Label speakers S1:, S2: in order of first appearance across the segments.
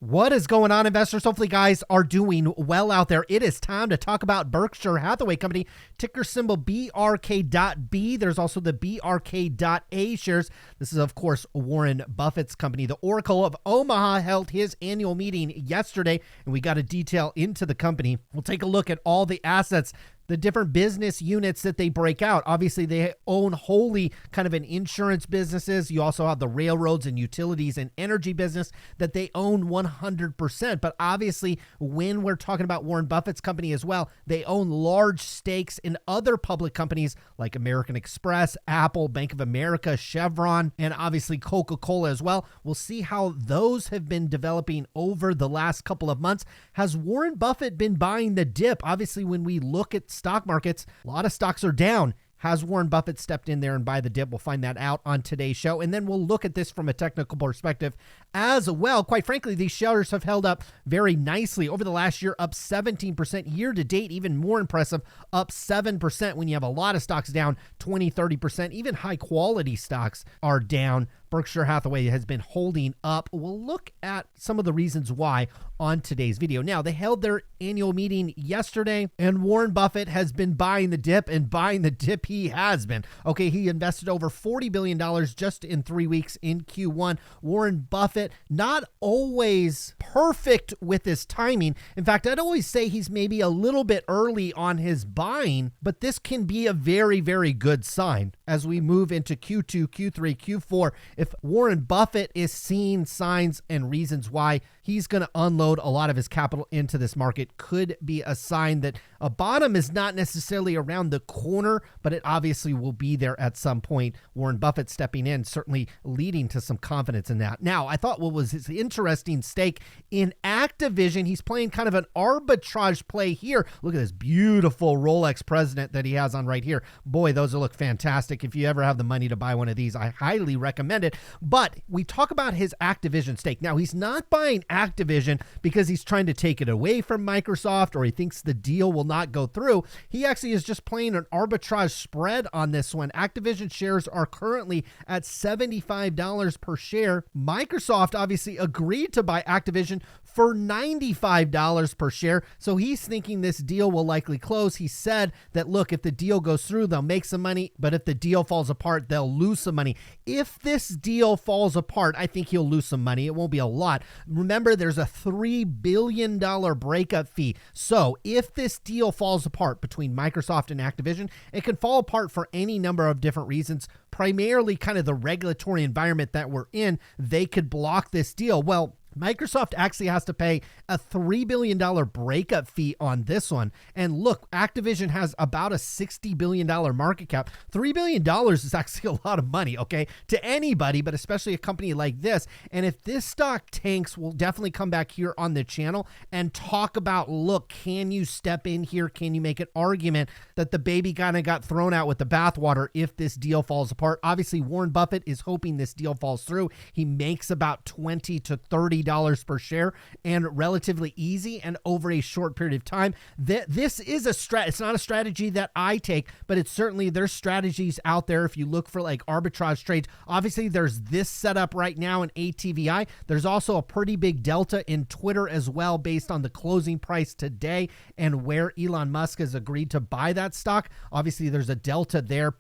S1: What is going on, investors? Hopefully, guys are doing well out there. It is time to talk about Berkshire Hathaway Company, ticker symbol BRK.B. There's also the BRK.A shares. This is, of course, Warren Buffett's company. The Oracle of Omaha held his annual meeting yesterday, and we got a detail into the company. We'll take a look at all the assets, the different business units that they break out. Obviously, they own wholly kind of an insurance businesses. You also have the railroads and utilities and energy business that they own 100%. But obviously, when we're talking about Warren Buffett's company as well, they own large stakes in other public companies like American Express, Apple, Bank of America, Chevron, and obviously Coca-Cola as well. We'll see how those have been developing over the last couple of months. Has Warren Buffett been buying the dip? Obviously, when we look at stock markets, a lot of stocks are down. Has Warren Buffett stepped in there and buy the dip? We'll find that out on today's show. And then we'll look at this from a technical perspective as well. Quite frankly, these shares have held up very nicely over the last year, up 17% year to date. Even more impressive, up 7% when you have a lot of stocks down 20, 30%. Even high quality stocks are down. Berkshire Hathaway has been holding up. We'll look at some of the reasons why on today's video. Now, they held their annual meeting yesterday, and Warren Buffett has been buying the dip, and buying the dip he has been. Okay, he invested over $40 billion just in 3 weeks in Q1. Warren Buffett, not always perfect with his timing. In fact, I'd always say he's maybe a little bit early on his buying, but this can be a very, very good sign as we move into Q2, Q3, Q4. If Warren Buffett is seeing signs and reasons why he's going to unload a lot of his capital into this market, could be a sign that a bottom is not necessarily around the corner, but it obviously will be there at some point. Warren Buffett stepping in, certainly leading to some confidence in that. Now, I thought what was his interesting stake in Activision, he's playing kind of an arbitrage play here. Look at this beautiful Rolex President that he has on right here. Boy, those look fantastic. If you ever have the money to buy one of these, I highly recommend it. But we talk about his Activision stake. Now, he's not buying Activision because he's trying to take it away from Microsoft or he thinks the deal will not go through. He actually is just playing an arbitrage spread on this one. Activision shares are currently at $75 per share. Microsoft obviously agreed to buy Activision for $95 per share. So he's thinking this deal will likely close. He said that, look, if the deal goes through, they'll make some money, but if the deal falls apart, they'll lose some money. If this deal falls apart, I think he'll lose some money. It won't be a lot. Remember, there's a $3 billion breakup fee. So if this deal falls apart between Microsoft and Activision, it can fall apart for any number of different reasons, primarily kind of the regulatory environment that we're in. They could block this deal. Well, Microsoft actually has to pay a $3 billion breakup fee on this one. And look, Activision has about a $60 billion market cap. $3 billion is actually a lot of money, okay, to anybody, but especially a company like this. And if this stock tanks, we'll definitely come back here on the channel and talk about, look, can you step in here? Can you make an argument that the baby kind of got thrown out with the bathwater if this deal falls apart? Obviously, Warren Buffett is hoping this deal falls through. He makes about $20 to $30 per share, and relatively easy and over a short period of time. This is it's not a strategy that I take, but it's certainly, there's strategies out there if you look for like arbitrage trades. Obviously, there's this setup right now in ATVI. There's also a pretty big delta in Twitter as well based on the closing price today and where Elon Musk has agreed to buy that stock. Obviously, there's a delta there.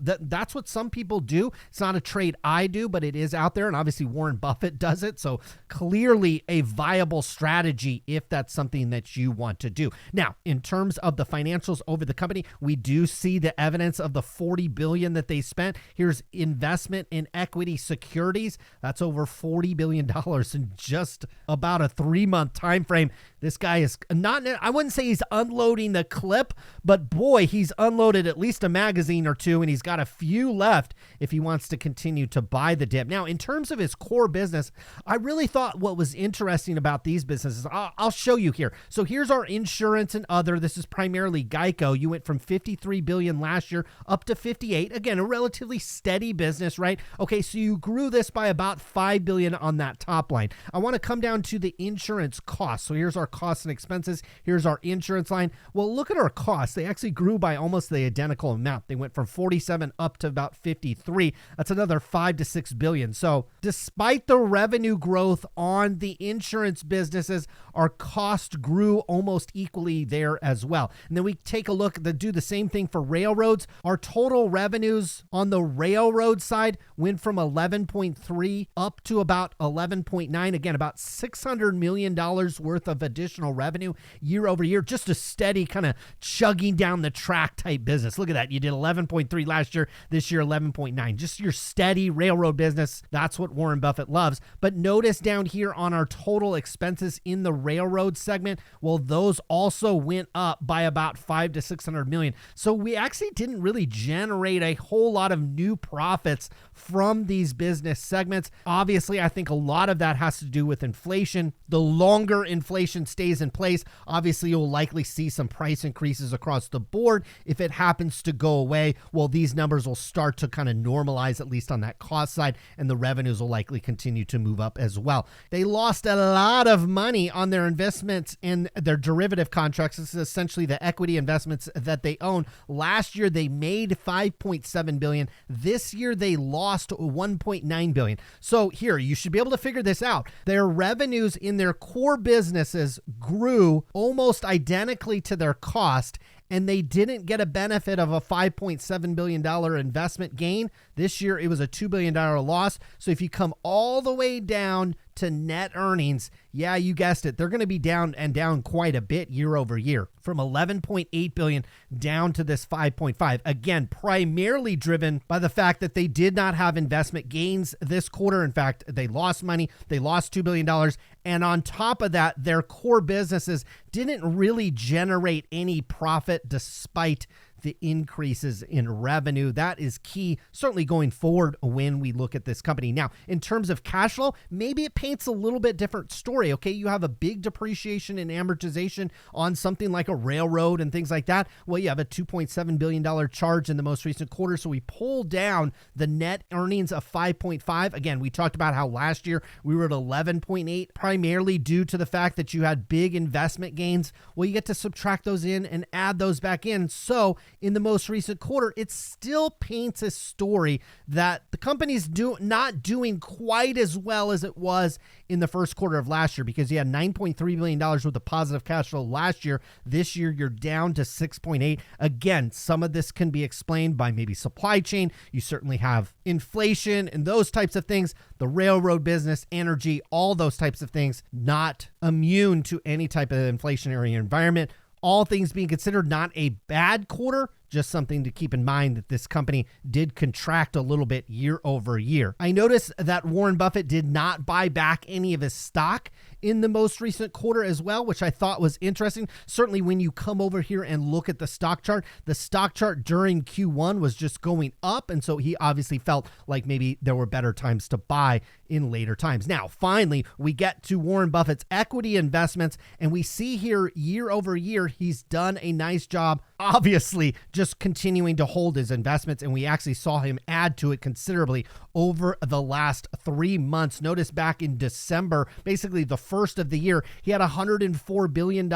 S1: That's what some people do. It's not a trade I do, but it is out there, and obviously Warren Buffett does it. So clearly a viable strategy if that's something that you want to do. Now, in terms of the financials over the company, we do see the evidence of the $40 billion that they spent. Here's investment in equity securities. That's over $40 billion in just about a 3-month time frame. This guy is not, I wouldn't say he's unloading the clip, but boy, he's unloaded at least a magazine or two, and he's got a few left if he wants to continue to buy the dip. Now, in terms of his core business, I really thought what was interesting about these businesses, I'll show you here. So here's our insurance and other. This is primarily Geiko. You went from 53 billion last year up to 58. Again, a relatively steady business, right? Okay, so you grew this by about 5 billion on that top line. I want to come down to the insurance costs. So here's our costs and expenses. Here's our insurance line. Well, look at our costs. They actually grew by almost the identical amount. They went from 47 up to about 53. That's another 5 to 6 billion. So despite the revenue growth on on the insurance businesses, our cost grew almost equally there as well. And then we take a look, do the same thing for railroads. Our total revenues on the railroad side went from 11.3 up to about 11.9. Again, about $600 million worth of additional revenue year over year. Just a steady kind of chugging down the track type business. Look at that. You did 11.3 last year, this year 11.9. Just your steady railroad business. That's what Warren Buffett loves. But notice down here on our total expenses in the railroad segment, well, those also went up by about 5 to 600 million. So we actually didn't really generate a whole lot of new profits from these business segments. Obviously, I think a lot of that has to do with inflation. The longer inflation stays in place, obviously you'll likely see some price increases across the board. If it happens to go away, well, these numbers will start to kind of normalize, at least on that cost side, and the revenues will likely continue to move up as well. They lost a lot of money on their investments in their derivative contracts. This is essentially the equity investments that they own. Last year, they made $5.7 billion. This year, they lost $1.9 billion. So here, you should be able to figure this out. Their revenues in their core businesses grew almost identically to their cost, and they didn't get a benefit of a $5.7 billion investment gain. This year, it was a $2 billion loss. So if you come all the way down to net earnings, yeah, you guessed it, they're going to be down quite a bit year over year, from 11.8 billion down to this 5.5. Again, primarily driven by the fact that they did not have investment gains this quarter. In fact, they lost money. They lost $2 billion. And on top of that, their core businesses didn't really generate any profit despite the increases in revenue. That is key, certainly going forward when we look at this company. Now, in terms of cash flow, maybe it paints a little bit different story, okay? You have a big depreciation and amortization on something like a railroad and things like that. Well, you have a $2.7 billion charge in the most recent quarter, so we pulled down the net earnings of 5.5. Again, we talked about how last year we were at 11.8, primarily due to the fact that you had big investment gains. Well, you get to subtract those in and add those back in. So in the most recent quarter, it still paints a story that the company's not doing quite as well as it was in the first quarter of last year, because you had $9.3 billion worth of positive cash flow last year. This year, you're down to 6.8. Again, some of this can be explained by maybe supply chain. You certainly have inflation and those types of things. The railroad business, energy, all those types of things, not immune to any type of inflationary environment. All things being considered, not a bad quarter, just something to keep in mind that this company did contract a little bit year over year. I noticed that Warren Buffett did not buy back any of his stock in the most recent quarter as well, which I thought was interesting. Certainly when you come over here and look at the stock chart during Q1 was just going up. And so he obviously felt like maybe there were better times to buy in later times. Now, finally, we get to Warren Buffett's equity investments, and we see here year over year, he's done a nice job, obviously, just continuing to hold his investments, and we actually saw him add to it considerably over the last 3 months. Notice back in December, basically the first of the year, he had $104 billion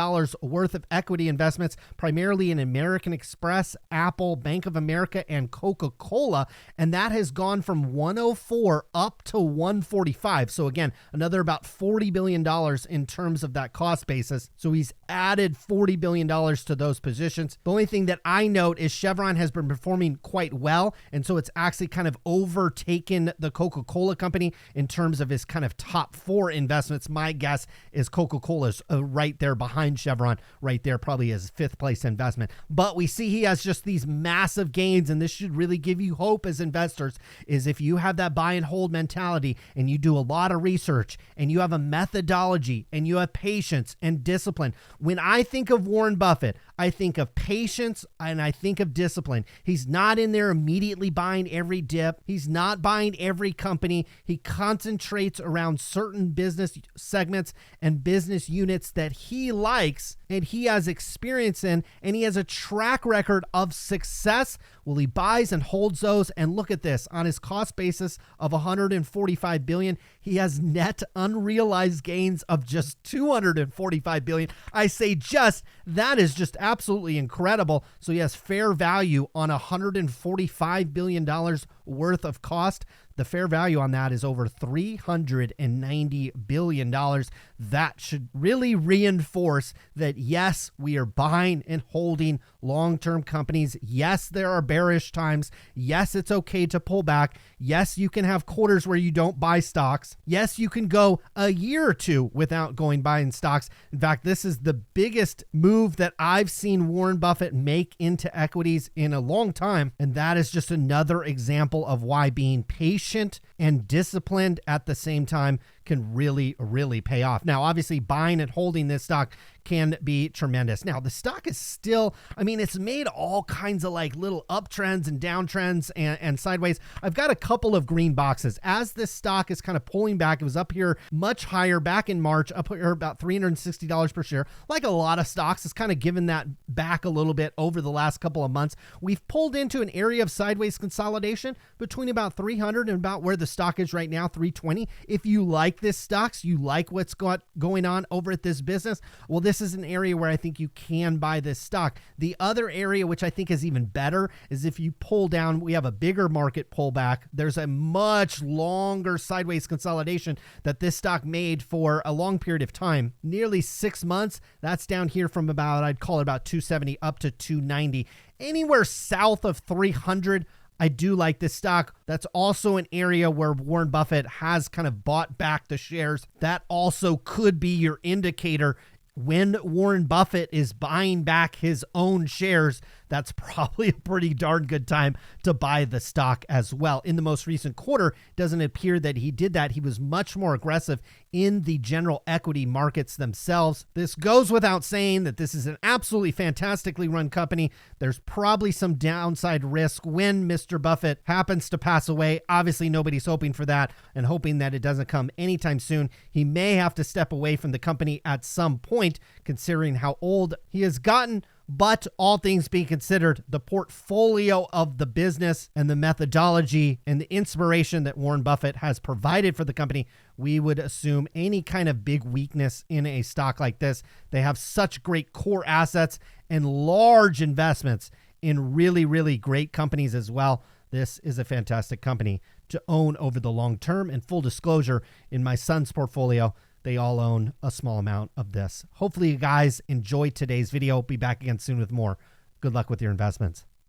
S1: worth of equity investments, primarily in American Express, Apple, Bank of America, and Coca-Cola, and that has gone from 104 up to 145. So again, another about $40 billion in terms of that cost basis. So he's added $40 billion to those positions. The only thing that I note is Chevron has been performing quite well, and so it's actually kind of overtaken the Coca-Cola company in terms of his kind of top 4 investments. My guess is Coca-Cola's right there behind Chevron, right there, probably his 5th place investment. But we see he has just these massive gains, and this should really give you hope as investors, is if you have that buy and hold mentality and you do a lot of research and you have a methodology and you have patience and discipline. When I think of Warren Buffett, I think of patience and I think of discipline. He's not in there immediately buying every dip. He's not buying every company. He concentrates around certain business segments and business units that he likes and he has experience in, and he has a track record of success. Well, he buys and holds those, and look at this. On his cost basis of $145 billion, he has net unrealized gains of just $245 billion. I say just, that is just absolutely incredible. So he has fair value on $145 billion worth of cost. The fair value on that is over $390 billion. That should really reinforce that, yes, we are buying and holding long-term companies. Yes, there are bearish times. Yes, it's okay to pull back. Yes, you can have quarters where you don't buy stocks. Yes, you can go a year or two without going buying stocks. In fact, this is the biggest move that I've seen Warren Buffett make into equities in a long time. And that is just another example of why being patient and disciplined at the same time can really, really pay off. Now, obviously, buying and holding this stock can be tremendous. Now, the stock is still, I mean, it's made all kinds of like little uptrends and downtrends and sideways. I've got a couple of green boxes. As this stock is kind of pulling back, it was up here much higher back in March, up here about $360 per share. Like a lot of stocks, it's kind of given that back a little bit over the last couple of months. We've pulled into an area of sideways consolidation between about 300 and about where the stock is right now, 320. If you like this stocks, you like what's going on over at this business, well, this is an area where I think you can buy this stock. The other area, which I think is even better, is if you pull down, we have a bigger market pullback. There's a much longer sideways consolidation that this stock made for a long period of time, nearly 6 months. That's down here from about, I'd call it about 270 up to 290. Anywhere south of 300, I do like this stock. That's also an area where Warren Buffett has kind of bought back the shares. That also could be your indicator. When Warren Buffett is buying back his own shares, that's probably a pretty darn good time to buy the stock as well. In the most recent quarter, it doesn't appear that he did that. He was much more aggressive in the general equity markets themselves. This goes without saying that this is an absolutely fantastically run company. There's probably some downside risk when Mr. Buffett happens to pass away. Obviously, nobody's hoping for that and hoping that it doesn't come anytime soon. He may have to step away from the company at some point, considering how old he has gotten. But all things being considered, the portfolio of the business and the methodology and the inspiration that Warren Buffett has provided for the company, we would assume any kind of big weakness in a stock like this. They have such great core assets and large investments in really, really great companies as well. This is a fantastic company to own over the long term. And full disclosure, in my son's portfolio, they all own a small amount of this. Hopefully you guys enjoyed today's video. Be back again soon with more. Good luck with your investments.